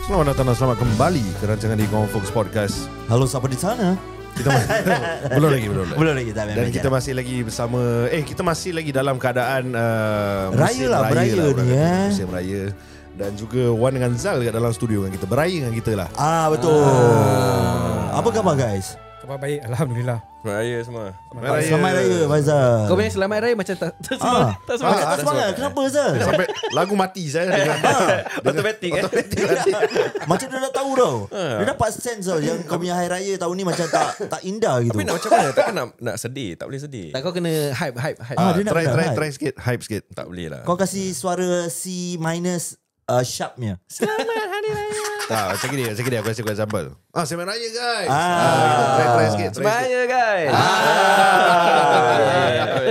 Selamat datang dan selamat kembali ke rancangan di Gong Fox Podcast. Halo, siapa di sana? Kita belum lagi. Belum lagi tak. Dan kita masih lagi bersama kita masih lagi dalam keadaan Raya lah, beraya ni musim raya. Dan juga Wan dengan Zal kat dalam studio dengan kita, beraya dengan kita lah. Betul. Apa khabar guys? Khabar baik, Alhamdulillah. Selamat Raya semua. Selamat Raya Faizal. Kau punya selamat raya macam tak semangat. Tak semangat. Tak semangat. Kenapa Zal? Sampai lagu mati saya dengan Automatic Macam dia dah tahu tau. Dia dapat sense tau yang kau punya hari raya tahun ni macam tak indah gitu. Tapi nak macam mana? Takkan nak sedih. Tak boleh sedih. Tak, kau kena hype. dia nak benar, try sikit, hype sikit. Tak boleh lah. Kau kasih suara C minus sharpnya. Tak, macam gini aku kasih kau example. Selamat raya guys. Try sikit. Selamat Raya guys.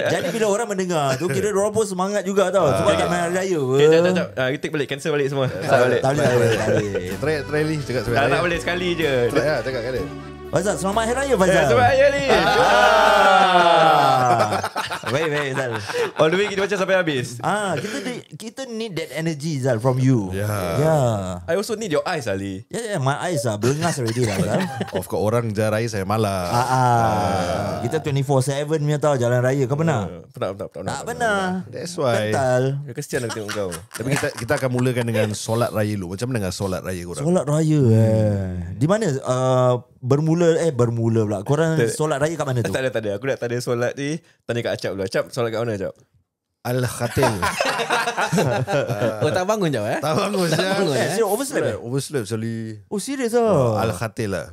Jadi bila orang mendengar tu kira diorang pun semangat juga tau. Sebab tak main hari raya. Okay, jap. Retake balik. Cancel balik semua. Tak boleh. Try ni cakap selamat raya. Tak boleh sekali je. Try lah, cakap kali. Faizal, selamat hari raya Faizal. Selamat Raya ni. Baik Zal. All the way kita macam sampai habis. Kita need that energy Zal from you. Yeah. I also need your eyes Ali. Yeah, my eyes berengas already lah Zal. Of course orang jalan raya saya malas. Kita 24/7 punya tau jalan raya. Kau pernah? Tak pernah. That's why. Kental. Ya, kesian aku tengok kau. Tapi kita akan mulakan dengan solat raya dulu. Macam mana dengan solat raya korang? Solat raya Di mana bermula pula. Korang solat raya kat mana tu? Tak ada. Aku nak tanya solat ni. Tanya kat Acap dulu. Acap solat kat mana Acap? Al-Khatil. Tak bangun jap Tak bangun saya. Overslept Overslept sekali. Oh serius lah. Al-Khatil lah.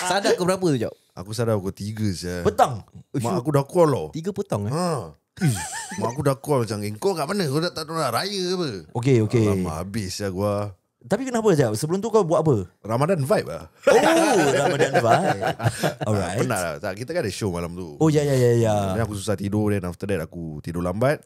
Sadar ke berapa tu jap? Aku sadar pukul 3 saya. Petang. Mak aku dah call loh. 3 petang Mak aku dah call macam, kau kat mana? Kau tak tahu nak raya apa? Okay. Lama habis lah gua. Tapi kenapa Jap? Sebelum tu kau buat apa? Ramadan vibe lah. Ramadan vibe. Alright. Penat lah. Tak, kita kan ada show malam tu. Oh ya. Then aku susah tidur. Then after that aku tidur lambat.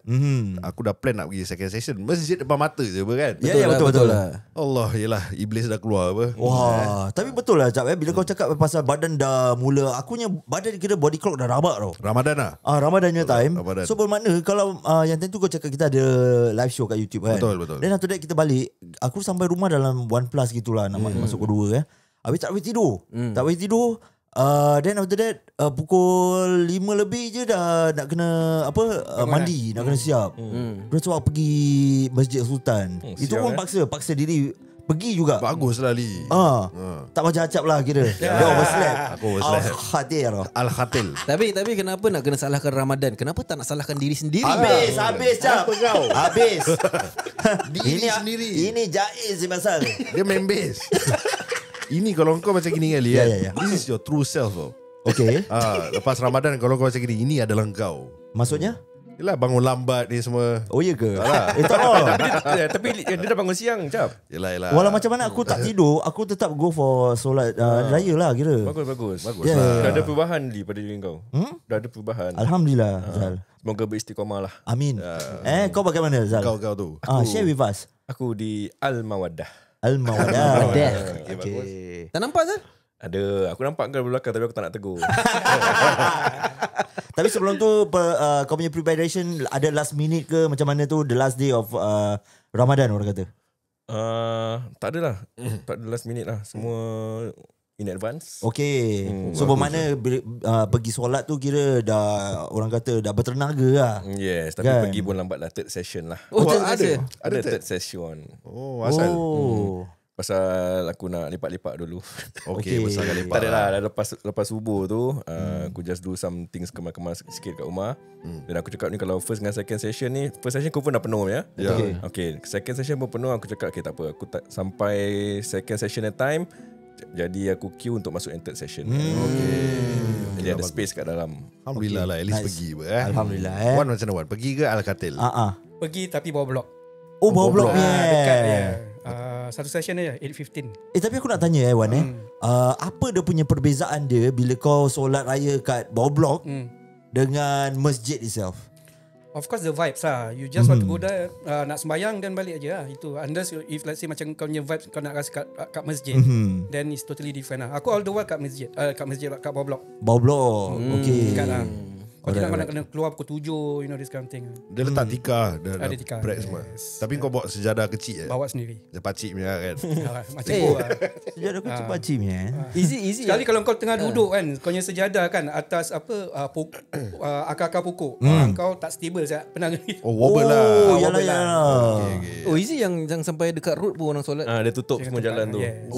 Aku dah plan nak pergi second session. Masjid depan mata je apa kan. Betul lah. Allah, yelah, iblis dah keluar apa. Wah, tapi betul lah Jap bila kau cakap pasal badan dah mula, akunya badan kira body clock dah rabak tau. Ramadan lah. Ramadannya time. Ramadan. So bermakna kalau yang tentu kau cakap kita ada live show kat YouTube kan. Betul. Then after that kita balik, aku sampai rumah dalam 1+ gitulah nak masuk kedua Habis tak boleh tidur. Tak boleh tidur. Then after that pukul 5 lebih je dah nak kena mandi, nak kena siap. Terus awak pergi Masjid Sultan. Itu pun paksa diri pergi juga. Bagus lah Ali. Tak macam Acap lah kira. Dia overslept. Aku overslept. Khatir. Al-Khatil. Tapi kenapa nak kena salahkan Ramadan? Kenapa tak nak salahkan diri sendiri? Habis Cap. Habis. Diri sendiri. Ini jaiz pasal. Dia main bass. Ini kalau kau macam gini kali Ya. This is your true self tau. Okay. Lepas Ramadan kalau kau macam gini, ini adalah kau. Maksudnya? Yelah, bangun lambat ni semua. Oh ya ke? Tak Tapi dia dah bangun siang Acap. Yelah. Walau macam mana aku tak tidur, aku tetap go for solat raya lah kira. Bagus Yeah. Dah ada perubahan di pada diri kau. Dah ada perubahan. Alhamdulillah Zal. Semoga beristiqamah lah. Amin. Kau bagaimana Zal? Kau tu. Share with us. Aku di Al-Mawaddah. Al-Mawaddah. Okay. Tak nampak kan? Ada. Aku nampak kau belakang tapi aku tak nak tegur. Tapi sebelum tu kau punya preparation ada last minute ke macam mana tu, the last day of Ramadan orang kata? Tak ada lah. Tak ada last minute lah. Semua in advance. Okay. So bermakna pergi solat tu kira dah orang kata dah bertenaga lah. Yes. Tapi Kan? pergi pun lambat lah. Third session lah. Ada. Ada third session. Oh, asal. Pasal aku nak lipat-lipat dulu. Okay, pasal nak lipat. Tak ada lah. Lepas subuh tu aku just do some things kemas-kemas sikit kat rumah. Dan aku cakap ni kalau first dengan second session ni, first session confirm dah penuh ya. Okay. Second session pun penuh. Aku cakap okay tak apa, aku tak sampai second session at time. Jadi aku queue untuk masuk yang third session. Jadi ada space kat dalam. Alhamdulillah lah, at least pergi apa. Alhamdulillah. Wan macam mana Wan? Pergi ke Al-Khatil? Pergi tapi bawa blok. Oh bawa blok ni. Dekat dia. Satu session dia 8:15. Tapi aku nak tanya Wan apa dia punya perbezaan dia bila kau solat raya kat bawah blok dengan masjid itself? Of course the vibes lah. You just want to go there nak sembayang dan balik aja lah. Itu unless if let's say macam kau punya vibes kau nak rasa kat masjid, then it's totally different lah. Aku all the while kat masjid kat bawah blok. Bawah blok. Okay. Dekat lah. Kalau nak kena keluar pukul 7, this kind of thing. Dia letak tikar dan Ada tikar, break semua. yes. Tapi kau bawa sejadah kecil Bawa sendiri. Dia pacik punya kan. Macam gua lah. Sejadah kecil pacimnya. Easy. Sekali kalau kau tengah duduk kan, kau punya sejadah kan atas akar-akar pokok. Kau tak stable saya. Pernah ni. Oh wobble lah. Yalah yalah. Oh easy yang sampai dekat road pun orang solat. Dia tutup semua jalan tu. Yes.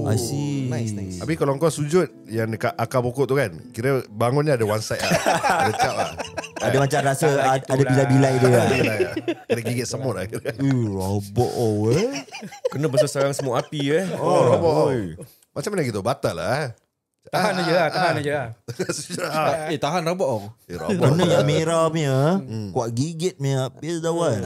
I see. Nice. Habis kalau kau sujud yang dekat akar pokok tu kan, kira bangunnya ada one side lah. Ada cap lah. Ada macam rasa ada bilai-bilai dia lah. Kena gigit semut lah. Robot Kena besar sarang semua api Oh robot. Macam mana gitu? Batal lah. Tahan aja lah. Sujud lah. Tahan rabak oh. Robot. Kena yang merah punya kuat gigit punya habis dawan.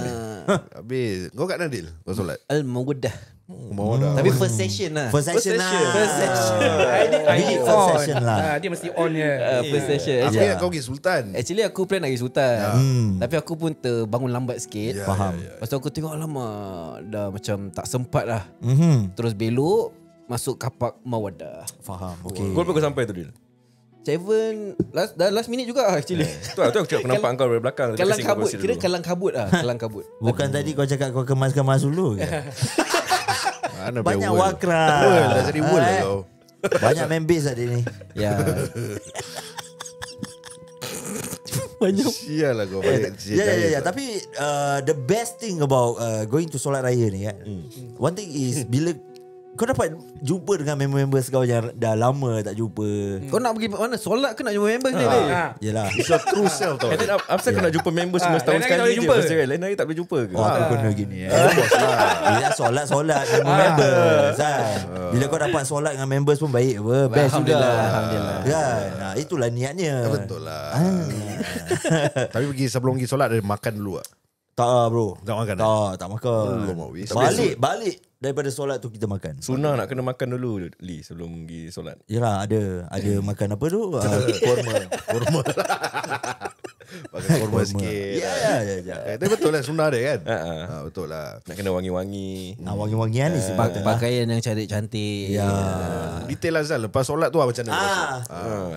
Habis. Kau kat Nadil? Kau solat? Al-Mawaddah. Mau dah. Tapi first session lah. First session lah. Dia first on. session lah. Dia mesti on je. First session. Aku ingat kau pergi Sultan. Actually aku plan nak pergi Sultan. Tapi aku pun terbangun lambat sikit. Faham. Lepas tu aku tengok alamak dah macam tak sempat lah. Terus belok masuk kapak Mawaddah. Faham. Okay. Kau berapa sampai tu Dil? 7 last minute juga actually. Tu aku cakap aku nampak kau dari belakang. Kalang kabut. Kira kalang kabut lah. Kalang kabut. Bukan tadi kau cakap kau kemas-kemas dulu ke? Mana Banyak world. wakra. World dah jadi world lah kau. Banyak members tadi ni. Ya. Sial lah kau balik. Ya. Tapi the best thing about going to solat raya ni kan. One thing is bila kau dapat jumpa dengan member-members kau yang dah lama tak jumpa. Kau nak pergi mana? Solat ke nak jumpa members ni? Yelah. It's your true self tau. And then Afsal kau nak jumpa member semua setahun lain hari tak sekali boleh je. jumpa. Pasal lain hari tak boleh jumpa ke? Oh aku kena gini Bila solat members kan. Bila kau dapat solat dengan members pun baik apa. Best juga. Alhamdulillah. Kan. Itulah niatnya. Betul lah. Tapi sebelum pergi solat ada makan dulu tak? Tak lah bro. Tak makan Tak makan. Balik daripada solat tu kita makan. Sunnah nak kena makan dulu Li sebelum pergi solat. Yalah ada makan apa tu? Korma. Makan korma sikit. Ya. Tapi betul lah sunnah dia kan. Betul lah. Nak kena wangi-wangi. Wangi-wangian ni sebab Pakaian yang cantik-cantik. Ya. Detail lah Zal. Lepas solat tu macam mana?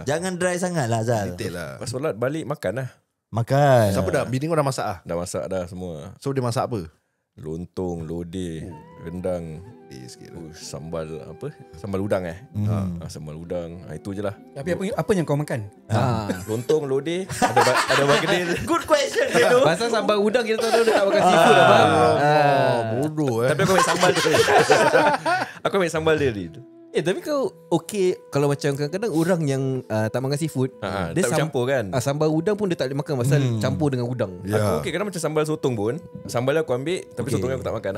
Jangan dry sangat lah Zal. Detail lah. Lepas solat balik makan lah. Makan. Siapa dah? Bini kau dah masak lah? Dah masak dah semua. So dia masak apa? Lontong, lodeh, rendang, Sikit lah. sambal apa? Sambal udang sambal udang. Itu je lah. Tapi apa yang kau makan? Lontong, lodeh, ada bergedil. Good question tu. Pasal sambal udang kita tahu dia tak makan seafood apa. Bodoh Tapi aku ambil sambal dia. Aku ambil sambal dia. Tapi kau okay kalau macam kadang-kadang orang yang tak makan seafood, dia tak campur kan. Sambal udang pun dia tak boleh makan pasal campur dengan udang. Aku okay kadang macam sambal sotong pun. Sambal aku ambil tapi sotongnya aku tak makan.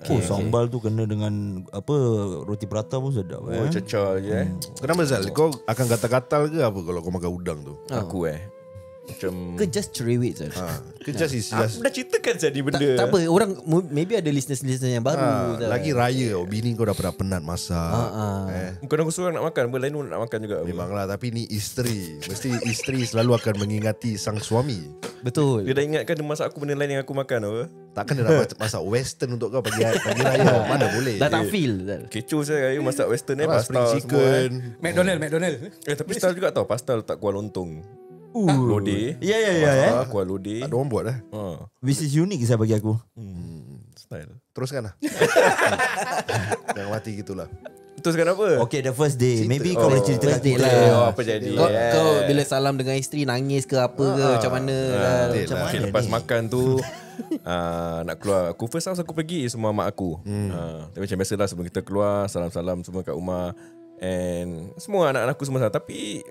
Okay. Sambal tu kena dengan apa roti prata pun sedap. Cecah je Kenapa Zal? Kau akan gatal-gatal ke apa kalau kau makan udang tu? Aku macam Ke just cerewet je. Ke just is aku just dah ceritakan jadi benda. Tak apa, orang maybe ada listeners-listeners yang baru. lagi raya bini kau dah pernah penat masak. Bukan aku seorang nak makan, lain pun nak makan juga. Memanglah, tapi ni isteri. Mesti isteri selalu akan mengingati sang suami. Betul. Dia dah ingatkan dia masak aku benda lain yang aku makan apa. Takkan dia nak masak western untuk kau pagi raya. Mana boleh. Dah tak feel. Kecoh saya raya masak western pasta Spring semua. chicken. McDonald. Tapi style juga tau, pasta letak kuah lontong. Lodeh. Ya. Kuah lodeh. Ada orang buat lah. Which is unique saya bagi aku. Style. Teruskan lah. Jangan mati gitulah. Teruskan apa? Okay, the first day. Maybe kau boleh cerita kat first day kita. lah. Apa jadi? Kau bila salam dengan isteri nangis ke apa ke macam mana? Macam Okay, mana lepas ni? makan tu nak keluar. Aku first house aku pergi semua mak aku. Tapi macam biasalah sebelum kita keluar salam-salam semua kat rumah. And semua anak-anak aku semua salam. Tapi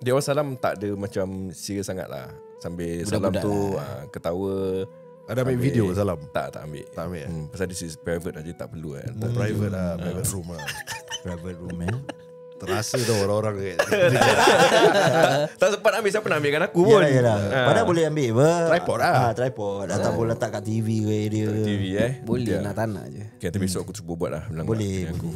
dia orang salam tak ada macam serius sangat lah. Sambil salam tu ketawa. Ada ambil video salam? Tak ambil. Tak ambil Pasal this is private aja, tak perlu kan. Private lah. Private room lah. Private room Terasa tu orang-orang Tak sempat ambil. Siapa nak ambilkan aku pun. Yalah. Padahal boleh ambil apa? Tripod lah. Tripod. Ataupun letak kat TV ke dia. TV Boleh nak tak nak je. Okay, nanti besok aku cuba buat lah. Boleh. Aku.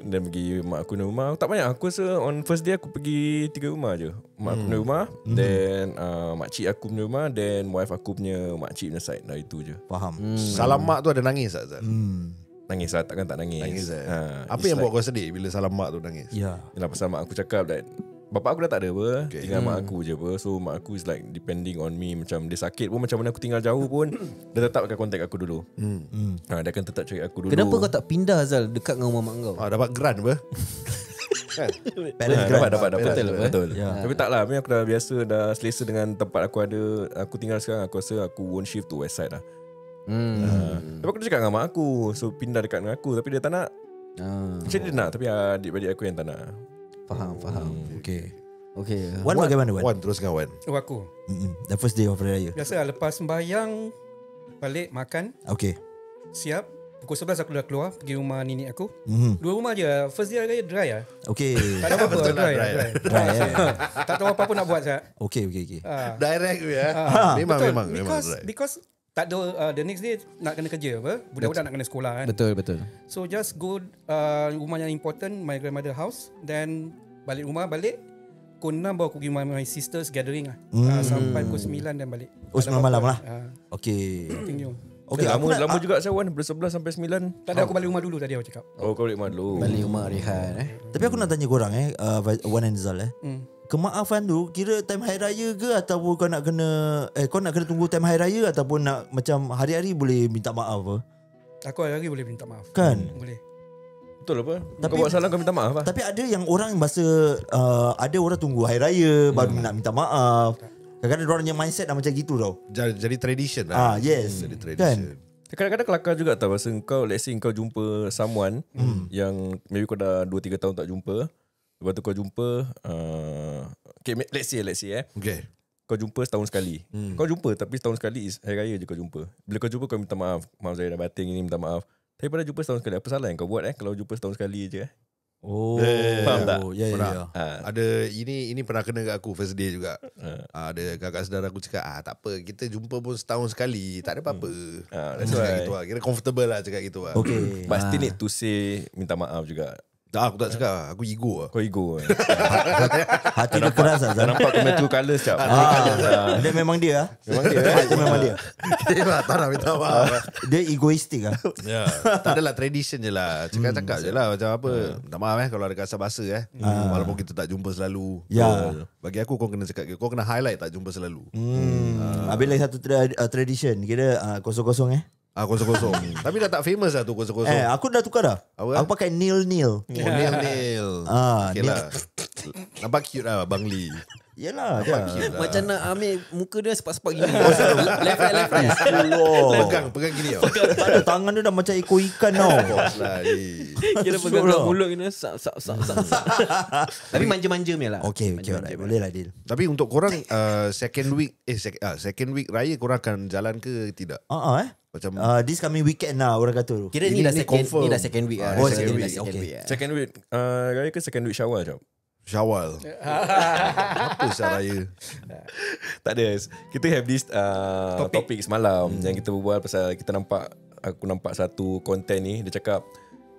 Dan pergi mak aku ni rumah. Tak banyak. Aku rasa on first day aku pergi 3 rumah je. Mak aku punya rumah. Then makcik aku punya rumah. Then wife aku punya makcik punya side. Nah itu je. Faham. Salam mak tu ada nangis tak Zal? Nangis lah. Takkan tak nangis. Nangis Apa yang buat kau sedih bila salam mak tu nangis? Ya. Yelah pasal mak aku cakap that Bapak aku dah tak ada apa, tinggal mak aku je apa. So mak aku is like depending on me. Macam dia sakit pun, macam mana aku tinggal jauh pun, dia tetap akan contact aku dulu. Dia akan tetap cari aku dulu. Kenapa kau tak pindah Zal dekat dengan rumah mak kau? Dapat grant apa? Kan? Parents grant. Dapat betul. Ya. Tapi tak lah, aku dah biasa, dah selesa dengan tempat aku ada. Aku tinggal sekarang, aku rasa aku won't shift to west side lah. Tapi aku cakap dengan mak aku, so pindah dekat dengan aku. Tapi dia tak nak. Macam dia nak, tapi adik-adik aku yang tak nak. Faham. Okay. Wan bagaimana Wan? Wan teruskan Wan. Aku The first day of Hari Raya. biasa lepas sembahyang balik makan, Okay. siap. Pukul 11 aku dah keluar pergi rumah nenek aku. Dua rumah je. First day raya dry lah. Okay. Tak ada apa-apa. Betul lah, Dry. dry. Dry, Tak tahu apa-apa nak buat saya. Okay. Direct ya. Memang Because tak ada the next day nak kena kerja apa. Budak-budak nak kena sekolah kan. Betul. So just go rumah yang important, my grandmother house. Then balik pukul 6 baru aku pergi my sister's gathering lah. Sampai pukul 9 dan balik. Oh, 9 malam lah. Okay. Continue. Okay, Lama juga saya Wan, 11 sampai 9. Tak ada, aku balik rumah dulu tadi aku cakap. Oh, kau balik rumah dulu. Balik rumah rehat Tapi aku nak tanya korang Wan and Zal kemaafan tu kira time hari raya ke ataupun kau nak kena tunggu time hari raya ataupun nak macam hari-hari boleh minta maaf apa? Aku hari-hari boleh minta maaf. Kan? Boleh. Betul apa? Tapi- Kau buat salah kau minta maaf lah. Tapi ada yang orang masa ada orang tunggu hari raya baru nak minta maaf. Kadang-kadang orang yang mindset dah macam gitu tau. Jadi tradition lah. Yes. Jadi tradition. Kadang-kadang kelakar juga tau. Masa let's say kau jumpa someone yang maybe kau dah 2-3 tahun tak jumpa. Lepas tu kau jumpa okay, let's say Okay. kau jumpa setahun sekali. Kau jumpa tapi setahun sekali is hari raya je kau jumpa. Bila kau jumpa kau minta maaf. Maaf saya dah batin ini, minta maaf. Tapi pada jumpa setahun sekali, apa salah yang kau buat kalau jumpa setahun sekali je? Oh, Faham tak? Ya. Ada ini pernah kena kat aku first day juga. Ada kakak saudara aku cakap tak apa, kita jumpa pun setahun sekali, tak ada apa-apa. That's Cakap why. gitu lah. Kira comfortable lah cakap gitu lah. Okay. But still need to say minta maaf juga. Aku tak cakap, aku ego lah. Kau ego kan? Hati dia keras lah Dah Zal. nampak kau punya true colours sekejap. Dia memang dia lah. Memang dia Itu memang dia. Tak nak minta maaf. Dia egoistik lah. Ya. Tak adalah tradition je lah. Cakap-cakap je lah macam apa. Minta maaf kalau ada kasar bahasa walaupun kita tak jumpa selalu. Ya. Bagi aku kau kena cakap, kau kena highlight tak jumpa selalu. Habis lagi satu tradition. Kira kosong-kosong Kosong-kosong. Tapi dah tak famous lah tu kosong-kosong. aku dah tukar dah. Apa? Aku pakai nil. Nail. Okay Nil. lah. Nampak cute lah Bang Lee. Yelah. Macam nak ambil muka dia sepak-sepak gini. Left right. Pegang gini tau. Tak ada, tangan dia dah macam ekor ikan tau. Bos lah. Kira pegang kat mulut kena sak. Tapi manja-manja punya lah. Okay, alright. Boleh lah Dil. Tapi untuk korang second week raya korang akan jalan ke tidak? Macam This coming weekend lah orang kata tu. Kira Ini ni confirm. dah second week lah. Oh, Second second week. week. Okay. Second week raya ke second week Syawal jap? Syawal. Apa Syawal raya? Tak ada. Kita have this topik semalam yang kita berbual pasal aku nampak satu konten ni, dia cakap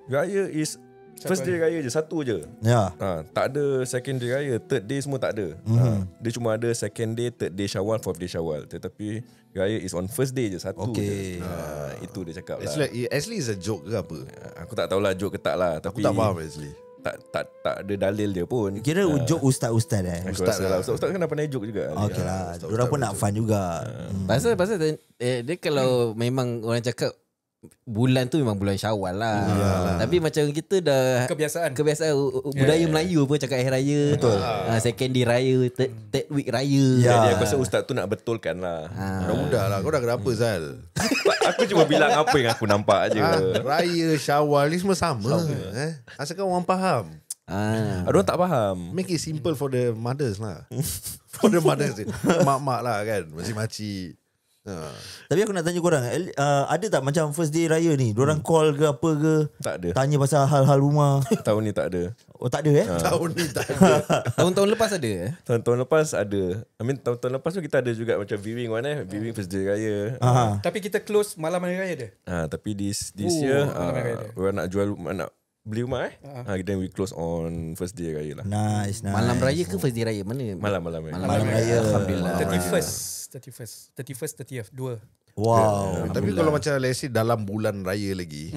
raya is first day raya je, satu je. Ya. Tak ada second day raya, third day semua tak ada. Dia cuma ada second day, third day Syawal, fourth day Syawal. Tetapi raya is on first day je, satu Okay. je. Itu dia cakap lah. Actually is a joke ke apa? Aku tak tahulah joke ke tak lah. Aku Tapi tak faham actually. tak ada dalil dia pun. Kira joke ustaz-ustaz Aku rasa lah. Ustaz kan dah pandai joke juga. Okay lah. Diorang pun nak fun juga. Pasal dia kalau memang orang cakap bulan tu memang bulan Syawal lah. Tapi macam kita dah Kebiasaan. budaya Melayu pun cakap hari raya. Betul. Second day raya, third week raya. Jadi aku rasa ustaz tu nak betulkan lah. Mudah lah. Kau dah kenapa Zal? Aku cuma bilang apa yang aku nampak je. Raya Syawal ni semua sama. Asalkan orang faham. Ada orang tak faham. Make it simple for the mothers lah. For the mothers. Mak-mak lah kan. Makcik-makcik. Tapi aku nak tanya korang, ada tak macam first day raya ni diorang call ke apa ke, Tak ada. tanya pasal hal-hal rumah? Tahun ni tak ada. Oh tak ada Tahun ni tak ada. Tahun-tahun lepas ada. Tahun-tahun lepas ada. I mean tahun-tahun lepas tu kita ada juga macam viewing viewing first day raya. Tapi kita close malam hari raya dia. Tapi this year malam hari raya. orang nak jual nak beli rumah then we close on first day raya lah. Nice. Malam raya ke first day raya? Mana? Malam raya. Malam raya. Alhamdulillah. 31st, 30th, 2. Wow. Tapi kalau macam let's say dalam bulan raya lagi,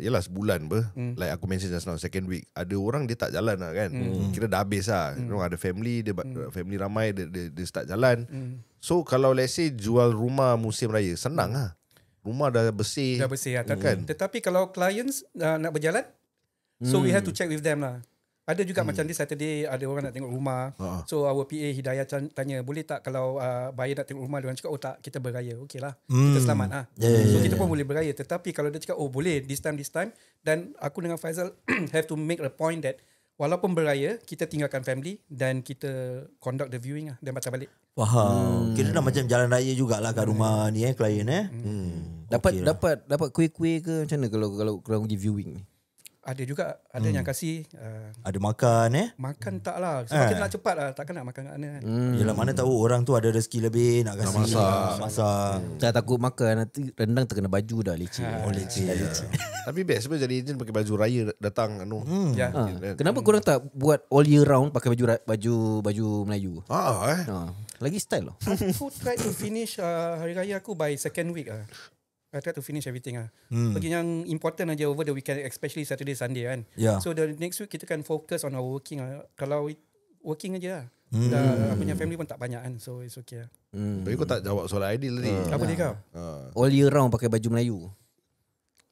yelah sebulan like aku mention just now, second week, ada orang dia tak jalan lah kan. Kira dah habis lah. Ada family, dia family ramai, dia start jalan. So kalau let's say jual rumah musim raya, senang lah. Rumah dah bersih. Dah bersih lah. Tetapi kalau clients nak berjalan, so we have to check with them lah. Ada juga macam di Saturday ada orang nak tengok rumah. So our PA Hidayah tanya, boleh tak kalau buyer nak tengok rumah, dia orang cakap tak, kita beraya. Okey lah. Kita selamat lah. So kita pun boleh beraya. Tetapi kalau dia cakap boleh this time, dan aku dengan Faizal have to make a point that walaupun beraya, kita tinggalkan family dan kita conduct the viewing lah dan baca balik. Faham. Kira dah macam jalan raya jugalah kat rumah ni klien Dapat kuih-kuih ke macam mana kalau korang pergi viewing ni? Ada juga, ada yang kasih ada makan makan tak lah. Sebab kita nak cepat lah, takkan nak makan kat mana kan. Yelah, mana tahu orang tu ada rezeki lebih nak kasih masak. Saya takut makan nanti rendang terkena baju dah leceh. Leceh. Tapi best sebab jadi ejen pakai baju raya datang Ya. Kenapa korang tak buat all year round pakai baju Melayu? Lagi style loh. Aku try to finish hari raya aku by second week lah. I try to finish everything lah. Bagi yang important aja over the weekend, especially Saturday, Sunday kan. So the next week kita kan focus on our working lah. Kalau working aja lah. Dah punya family pun tak banyak kan. So it's okay lah. Tapi kau tak jawab soalan ideal tadi. Apa dia kau? All year round pakai baju Melayu.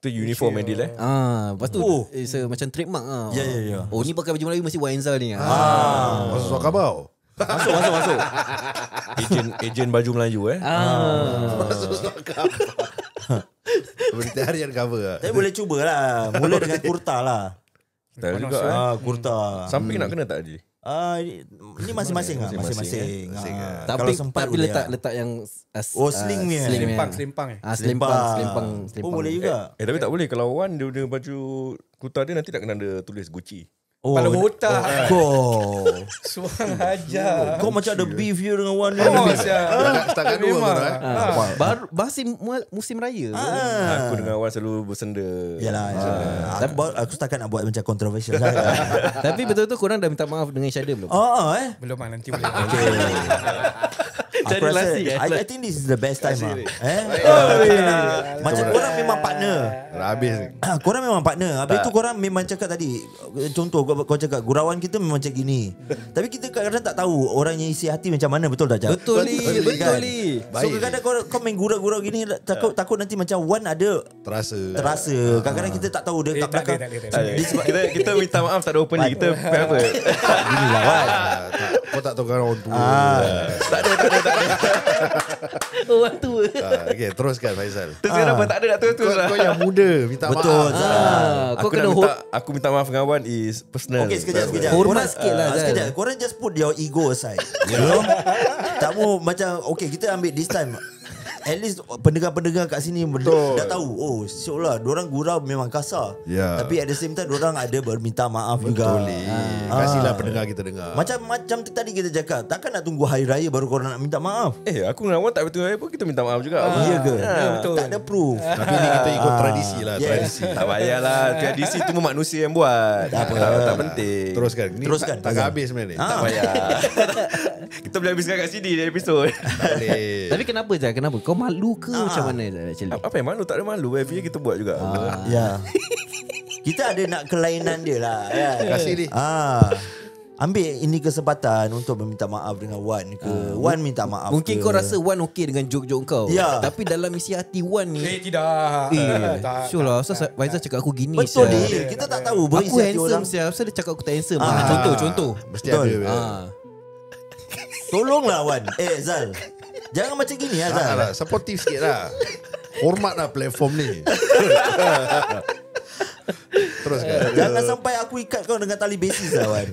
Tu uniform Adil Lepas tu macam trademark Ya. Oh ni pakai baju Melayu mesti Wenzal ni. Masuk suaka bau. Masuk. Ejen baju Melayu Masuk suaka bau. Berita harian cover lah. Tapi boleh cubalah. Mula dengan kurta lah. Tak juga Kurta. Samping nak kena tak Adil? Ini masing-masing lah. Masing-masing. Tapi letak yang sling punya. Selimpang Selimpang. Oh boleh juga. Tapi tak boleh. Kalau Wan dia baju kuta dia nanti tak kena ada tulis Gucci. Kepala botak. Suang aja. Kau macam ada beef you dengan Wan ni. Setakat dua Baru musim raya. Aku dengan Wan selalu bersenda. Yalah. Aku setakat nak buat macam controversial. Tapi betul-betul korang dah minta maaf dengan Isyada belum? Belum lah, nanti boleh. Aku rasa I think this is the best time lah. Macam korang memang partner. Habis ni. Korang memang partner. Habis tu korang memang cakap tadi, contoh kau cakap gurauan kita memang macam gini. Tapi kita kadang-kadang tak tahu orangnya isi hati macam mana. Betul tak, Jad? Betul ni. So kadang-kadang kau main gurau-gurau gini, takut nanti macam Wan ada terasa. Kadang-kadang kita tak tahu dia kat belakang. Kita minta maaf tak ada opening. Kita apa? Inilah Wan. Kau tak tahu kan orang tua. Tak ada. Orang tua. Okay, teruskan Faizal. Terus kenapa tak ada nak terus lah. Kau yang muda minta Betul. maaf. Aku minta maaf dengan Wan is personal. Okay, sekejap. Hormat sikit lah. Sekejap. Korang just put your ego aside. You know? Tak mau macam, okay, kita ambil this time. At least pendengar-pendengar kat sini dah tahu. Syok lah, diorang gurau memang kasar. Tapi at the same time diorang ada berminta maaf juga. Kasihlah pendengar kita dengar. Macam tadi kita cakap, takkan nak tunggu hari raya baru korang nak minta maaf. Aku dengan Wan tak betul pun kita minta maaf juga. Iya ke? Betul. Tak ada proof. Tapi ni kita ikut tradisi lah. Tradisi. Tak payahlah. Tradisi tu manusia yang buat. Tak penting. Teruskan. Ni Teruskan. tak habis sebenarnya ni. Tak payah. Kita boleh habiskan kat sini di episod. Tak boleh. Tapi kenapa Zah? Kenapa? Kau malu ke macam mana actually? Apa yang malu? Tak ada malu. Every year kita buat juga. Ya. Kita ada nak kelainan dia lah. Kasih ni. Ambil ini kesempatan untuk meminta maaf dengan Wan ke. Wan minta maaf. Mungkin ke. kau rasa Wan okey dengan joke-joke kau. Ya. Tapi dalam isi hati Wan ni Tidak. sure lah. Asal Faizal cakap aku gini. Betul sial. dia. Kita tak tahu Aku berisi hati handsome orang. sial. Asal dia cakap aku tak handsome. Contoh. Mesti Betul. ada. Tolonglah Wan. Zal. Jangan macam gini ya Zal. Supportive sikit lah. Hormat lah platform ni. Teruskan. Jangan sampai aku ikat kau dengan tali besis lah Wan.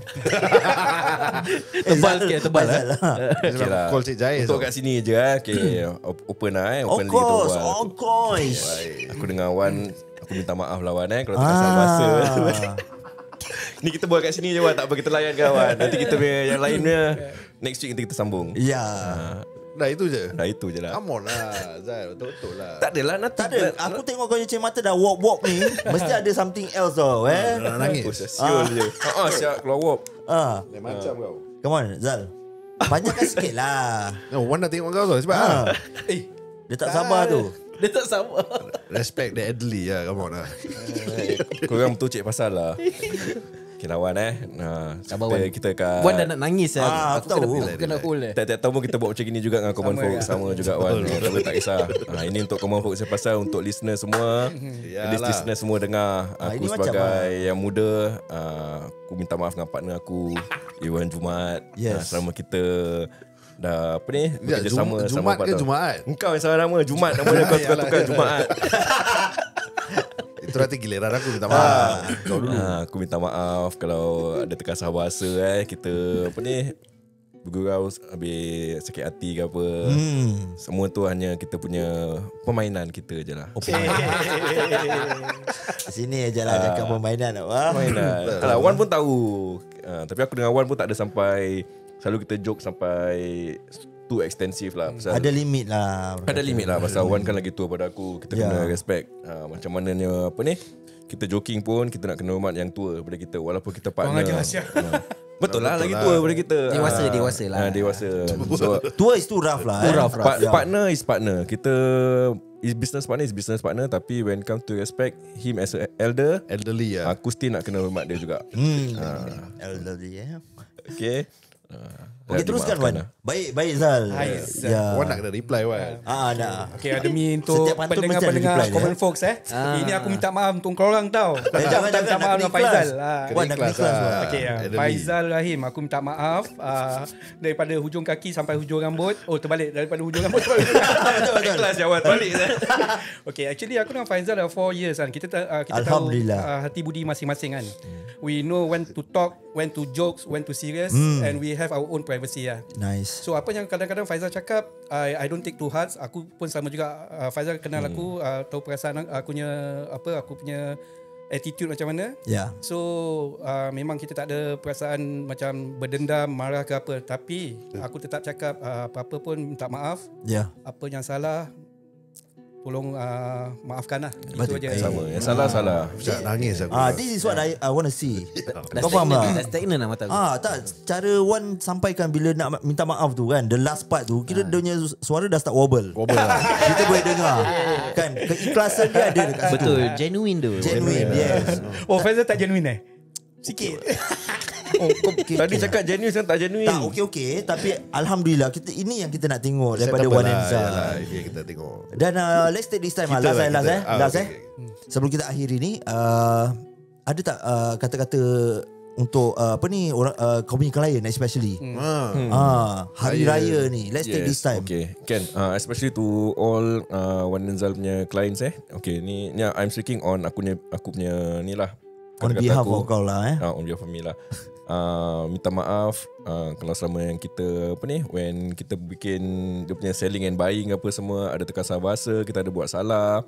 Tebal sikit, tebal lah. Okay lah. Call Cik Jais. Untuk kat sini je okay. Open lah Of Openly kita course. buat. Of course. Aku dengan Wan, aku minta maaf lah Wan kalau tak kasar masa. Ni kita buat kat sini je Wan. Tak apa, kita layan kawan. Nanti kita punya yang lainnya next week kita sambung. Ya. Dah itu je. Dah itu je lah. Come on lah Zal. Betul-betul lah. Tak adalah nanti. Tak ada. Aku tengok kau punya mata dah walk ni. Mesti ada something else tau. Nak nangis. Siul je. Siap keluar wop. Lain macam kau. Come on Zal. Banyakkan sikit lah. Wan dah tengok kau tu. Sebab Dia tak sabar tu. Dia tak sabar. Respect the elderly lah. Come on lah. Korang betul cik pasal lah. Okay lah Wan Sabar Wan. kita kat Wan dah nak nangis aku tahu. Aku kena hold tiap-tiap tahun pun kita buat macam gini juga dengan Common Folk. Sama juga Wan. Tapi tak kisah. Ini untuk Common Folk saya pasal untuk listener semua. At least listener semua dengar. Aku ini sebagai yang muda, aku minta maaf dengan partner aku Iwan Jumaat. Yes. Selama kita dah apa ni bekerjasama Jumaat ke tahun. Jumaat? Engkau yang salah nama Jumaat. Namanya kau tukar-tukar Jumaat. Itu nanti giliran aku minta maaf. Kau dulu. Aku minta maaf kalau ada terkasar bahasa kita apa ni bergurau habis sakit hati ke apa. Semua tu hanya kita punya permainan kita je lah. Sini aja lah cakap permainan. Permainan. Kalau Wan pun tahu. Tapi aku dengan Wan pun tak ada sampai selalu kita joke sampai too extensive lah pasal Ada limit lah. ada limit lah pasal Wan kan lagi tua pada aku. Kita kena respect macam mananya apa ni. Kita joking pun kita nak kena hormat yang tua daripada kita walaupun kita partner. Orang ajar Asia. Betul lah lagi tua daripada kita. Dewasa lah. Dewasa. So Tua is too rough lah. partner is partner. Kita is business partner tapi when come to respect him as an Elderly lah. aku still nak kena hormat dia juga. Elderly Okay. Okay, teruskan dimaafkan Wan. Baik Zal. Hai, Zal. Ya. Wan nak kena reply Wan. Nak. Okay, demi untuk Setiap pantun mesti ada pendengar-pendengar reply Common Folks Ini aku minta maaf untuk korang tau. Jangan minta maaf dengan Faizal. Wan nak kelas Wan. Okay, Faizal Rahim, aku minta maaf daripada hujung kaki sampai hujung rambut. Oh, terbalik. Daripada hujung rambut sampai hujung rambut. Ikhlas jawab balik. Okay, actually aku dengan Faizal dah 4 years kan. Kita tahu Alhamdulillah. hati budi masing-masing kan. We know when to talk, when to jokes, when to serious, and we have our own privacy lah. Nice. So apa yang kadang-kadang Faizal cakap, I don't take to heart. Aku pun sama juga. Faizal kenal aku, tahu perasaan aku punya attitude macam mana. Ya. So memang kita tak ada perasaan macam berdendam, marah ke apa. Tapi aku tetap cakap apa-apa pun minta maaf. Ya. Apa yang salah tolong maafkan lah. Itu Betul. aja. Sama. Yang salah. Macam nangis aku. This is what I want to see. Dah Kau faham stagnant, tak? dah stagnant lah mata aku. Tak, cara Wan sampaikan bila nak minta maaf tu kan, the last part tu, kira dia punya suara dah start wobble. Lah. Kita boleh dengar. Kan, keikhlasan dia ada dekat situ. Betul, genuine tu. Genuine, yes. Oh, Faizal tak genuine sikit. Tadi cakap genuine sekarang tak genuine. Tak, okey. Tapi Alhamdulillah, ini yang kita nak tengok daripada Wan and Zal. Ini yang kita tengok. Dan let's take this time Kita last lah, last. Sebelum kita akhiri ni, ada tak kata-kata untuk orang kau punya klien especially hari raya ni, let's take this time. Okay, Ken, especially to all Wan and Zal punya clients Okay, ni I'm speaking on aku punya ni lah. On behalf of kau lah on behalf of me lah. Minta maaf kalau selama yang kita when kita bikin dia punya selling and buying apa semua ada terkasar bahasa, kita ada buat salah.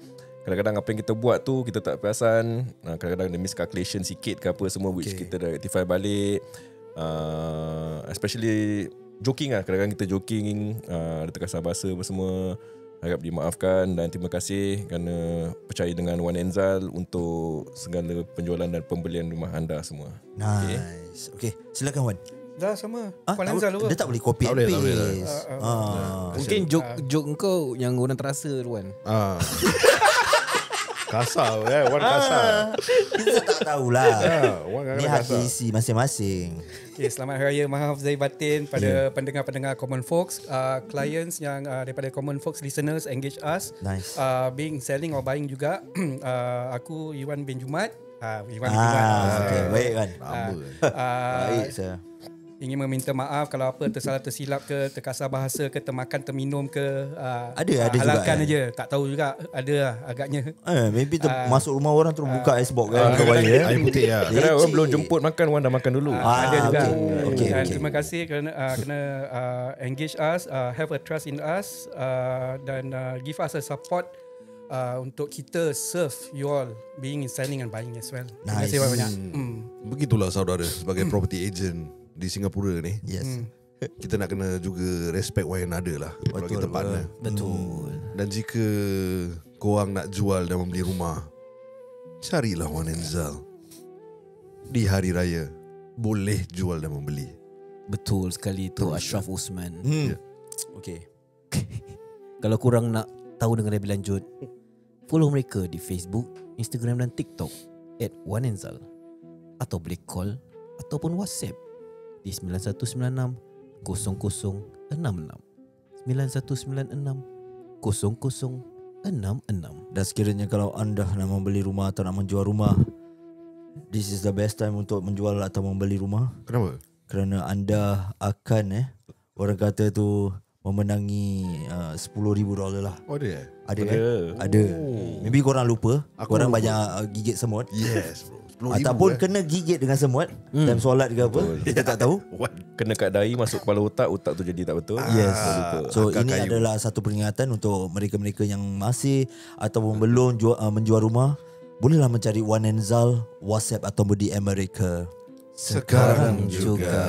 Kadang-kadang apa yang kita buat tu kita tak perasan. Kadang-kadang ada miscalculation sikit ke apa semua, which kita dah rectify balik. Especially joking lah. Kadang-kadang kita joking, ada terkasar bahasa apa semua. Harap dimaafkan dan terima kasih kerana percaya dengan Wan and Zal untuk segala penjualan dan pembelian rumah anda semua. Nice. Okay, silakan Wan. Dah sama. Dia tak boleh copy and paste. Mungkin joke kau yang orang terasa Wan. Kasar Wan kasar. Kita tak tahulah. Wan Ni hati isi masing-masing. Okay, selamat Hari Raya Maaf Zahir Batin pada pendengar-pendengar Common Folks, clients yang daripada Common Folks listeners engage us. Nice. Being selling or buying juga. Aku Iwan bin Jumaat. Okay, baik kan. Baik sir. Ingin meminta maaf kalau apa tersalah tersilap ke, terkasar bahasa ke, termakan terminum ke. Ada halalkan juga, aja. Tak tahu juga. Ada lah agaknya. Maybe masuk rumah orang terus buka icebox kan. Air putih lah. Kadang orang belum jemput makan, Wan dah makan dulu. Ada juga. Okay. Dan terima kasih kerana engage us, have a trust in us, dan give us a support untuk kita serve you all being in selling and buying as well. Terima kasih banyak. Begitulah saudara, sebagai property agent di Singapura ni. Yes. Kita nak kena juga respect one another lah. Kalau kita partner. Betul. Dan jika korang nak jual dan membeli rumah, carilah Wan and Zal. Di hari raya boleh jual dan membeli. Betul sekali tu Ashraf Osman. Okay. Kalau kurang nak tahu dengan lebih lanjut, follow mereka di Facebook, Instagram dan TikTok @OneNzal, atau boleh call ataupun WhatsApp di 9196 0066 9196 0066. Dan sekiranya kalau anda nak membeli rumah atau nak menjual rumah, this is the best time untuk menjual atau membeli rumah. Kenapa? Kerana anda akan orang kata tu memenangi $10,000 lah. Oh dia? Ada kan? Ada. Maybe korang lupa. Korang lupa. banyak gigit semut. Yes bro. 10,000 Ataupun kena gigit dengan semut time solat ke apa. Kita tak tahu. Kena kat dahi masuk kepala otak tu jadi tak betul. Yes. So akar ini kayu. adalah satu peringatan untuk mereka-mereka yang masih ataupun belum menjual rumah. Bolehlah mencari OneNzal, WhatsApp atau DM mereka sekarang juga.